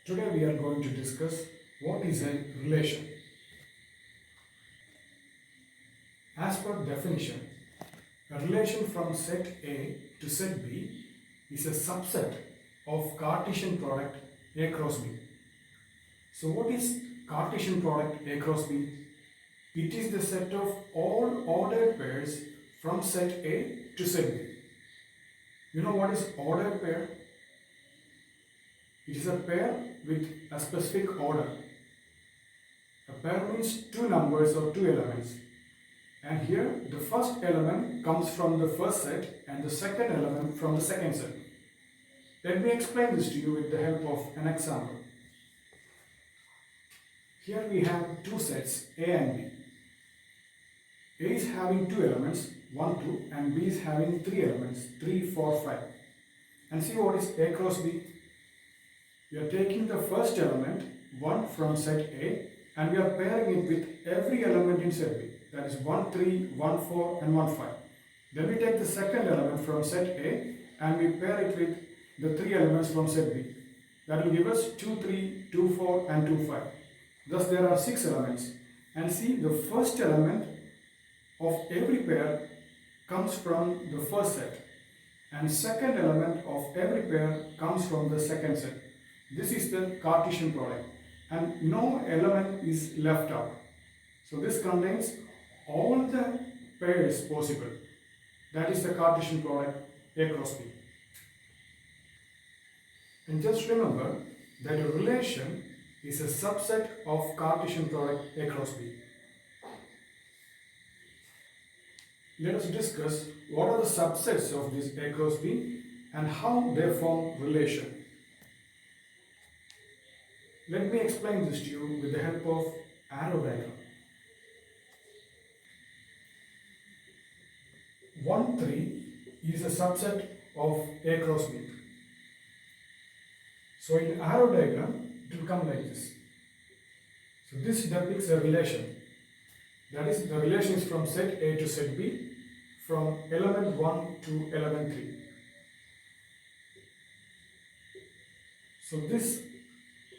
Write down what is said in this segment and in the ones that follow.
Today we are going to discuss what is a relation. As per definition, a relation from set A to set B is a subset of Cartesian product A cross B. So what is Cartesian product A cross B? It is the set of all ordered pairs from set A to set B. You know what is ordered pair? It is a pair with a specific order. A pair means two numbers or two elements. And here the first element comes from the first set and the second element from the second set. Let me explain this to you with the help of an example. Here we have two sets A and B. A is having two elements 1, 2 and B is having three elements 3, 4, 5. And see what is A cross B? We are taking the first element 1 from set A and we are pairing it with every element in set B. That is 1, 3, 1, 4 and 1, 5. Then we take the second element from set A and we pair it with the three elements from set B. That will give us 2, 3, 2, 4 and 2, 5. Thus there are 6 elements. And see, the first element of every pair comes from the first set. And second element of every pair comes from the second set. This is the Cartesian product. And no element is left out. So this contains all the pairs possible. That is the Cartesian product A cross B. And just remember that a relation is a subset of Cartesian product A cross B. Let us discuss what are the subsets of this A cross B and how they form relation. Let me explain this to you with the help of arrow diagram. 1, 3 is a subset of A cross B. So in arrow diagram, it will come like this. So this depicts a relation. That is, the relation is from set A to set B, from element 1 to element 3. So this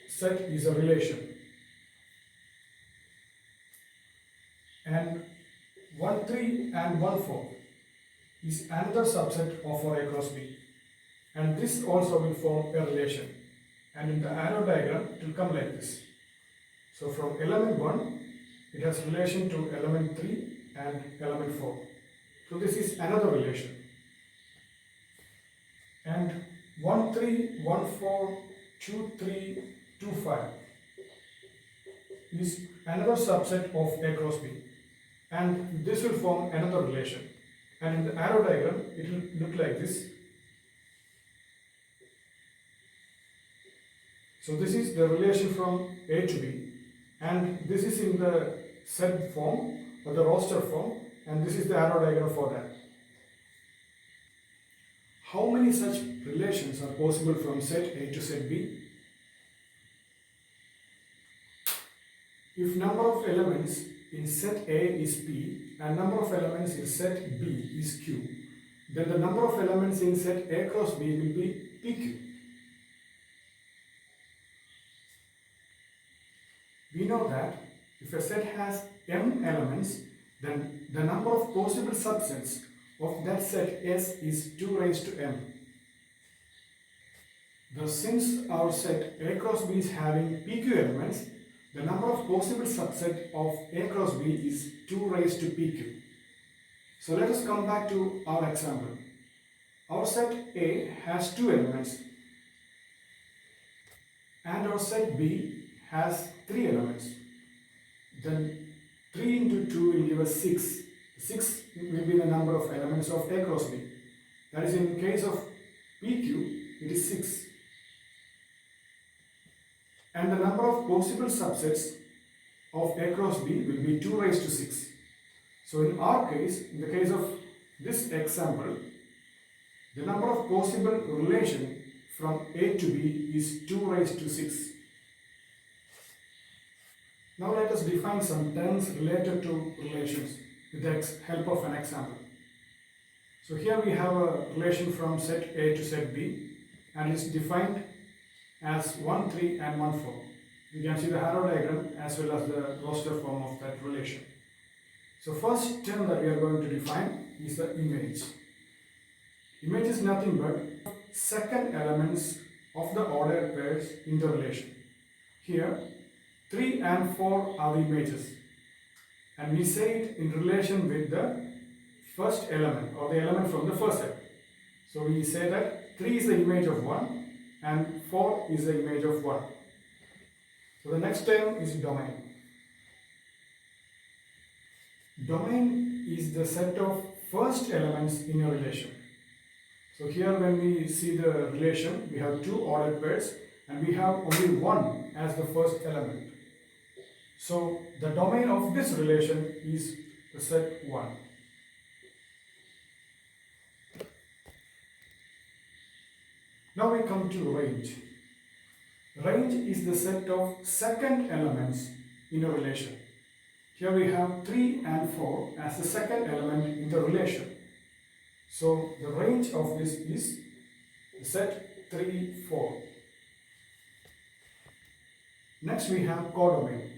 set is a relation. And 1, 3 and 1, 4 is another subset of our A cross B. And this also will form a relation. And in the arrow diagram, it will come like this. So from element 1, it has relation to element 3 and element 4. So this is another relation. And 1, 3, 1, 4, 2, 3, 2, 5 is another subset of A cross B. And this will form another relation. And in the arrow diagram, it will look like this. So this is the relation from A to B, and this is in the set form or the roster form, and this is the arrow diagram for that. How many such relations are possible from set A to set B? If number of elements in set A is P and number of elements in set B is Q, then the number of elements in set A cross B will be PQ. We know that if a set has m elements, then the number of possible subsets of that set S is 2 raised to m. Thus, since our set A cross B is having PQ elements, the number of possible subsets of A cross B is 2 raised to PQ. So let us come back to our example. Our set A has 2 elements and our set B has 3 elements. Then 3 into 2 will give us 6. 6 will be the number of elements of A cross B. That is, in case of PQ, it is 6. And the number of possible subsets of A cross B will be 2 raised to 6. So in our case, in the case of this example, the number of possible relation from A to B is 2 raised to 6. Now let us define some terms related to relations with the help of an example. So here we have a relation from set A to set B, and it's defined as 1, 3 and 1, 4. You can see the arrow diagram as well as the roster form of that relation. So first term that we are going to define is the image. Image is nothing but second elements of the ordered pairs in the relation. Here 3 and 4 are the images, and we say it in relation with the first element or the element from the first set. So we say that 3 is the image of 1 and 4 is the image of 1. So the next term is domain. Domain is the set of first elements in a relation. So here when we see the relation, we have two ordered pairs and we have only one as the first element. So the domain of this relation is the set 1. Now we come to range. Range is the set of second elements in a relation. Here we have 3 and 4 as the second element in the relation. So the range of this is the set 3, 4. Next we have codomain.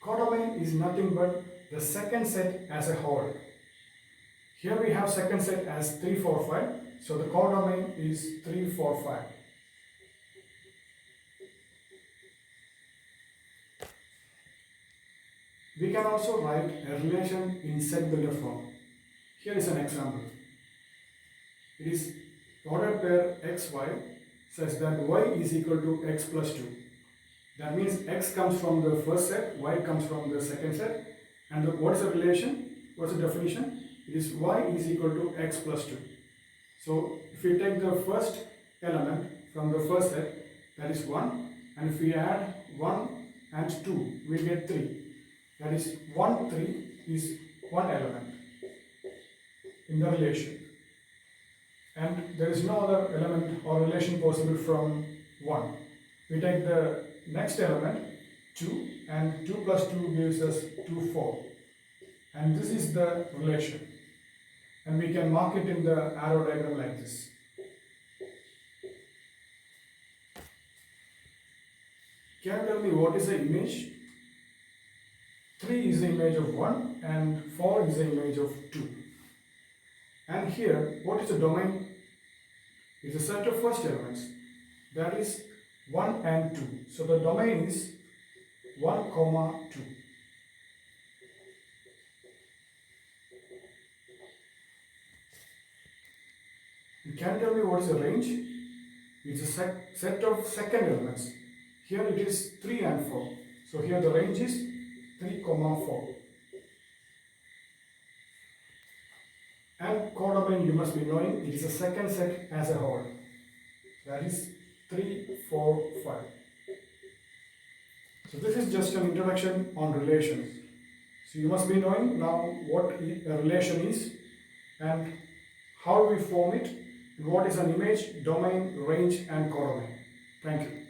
Codomain is nothing but the second set as a whole. Here we have second set as 3, 4, 5. So the codomain is 3, 4, 5. We can also write a relation in set builder form. Here is an example. It is ordered pair xy such that y is equal to x plus 2. That means x comes from the first set, y comes from the second set. And what is the relation? What is the definition? It is y is equal to x plus 2. So if we take the first element from the first set, that is 1. And if we add 1 and 2, we get 3. That is 1, 3 is one element in the relation. And there is no other element or relation possible from 1. We take the next element 2 and 2 plus 2 gives us 2, 4. And this is the relation. And we can mark it in the arrow diagram like this. Can you tell me what is the image? 3 is the image of 1 and 4 is the image of 2. And here, what is the domain? It's a set of first elements. That is 1 and 2. So the domain is 1, 2. You can tell me what is the range? It's a set of second elements. Here it is 3 and 4. So here the range is 3, 4. And codomain you must be knowing, it is a second set as a whole. That is 3, 4, 5. So this is just an introduction on relations. So you must be knowing now what a relation is and how we form it, and what is an image, domain, range and codomain. Thank you.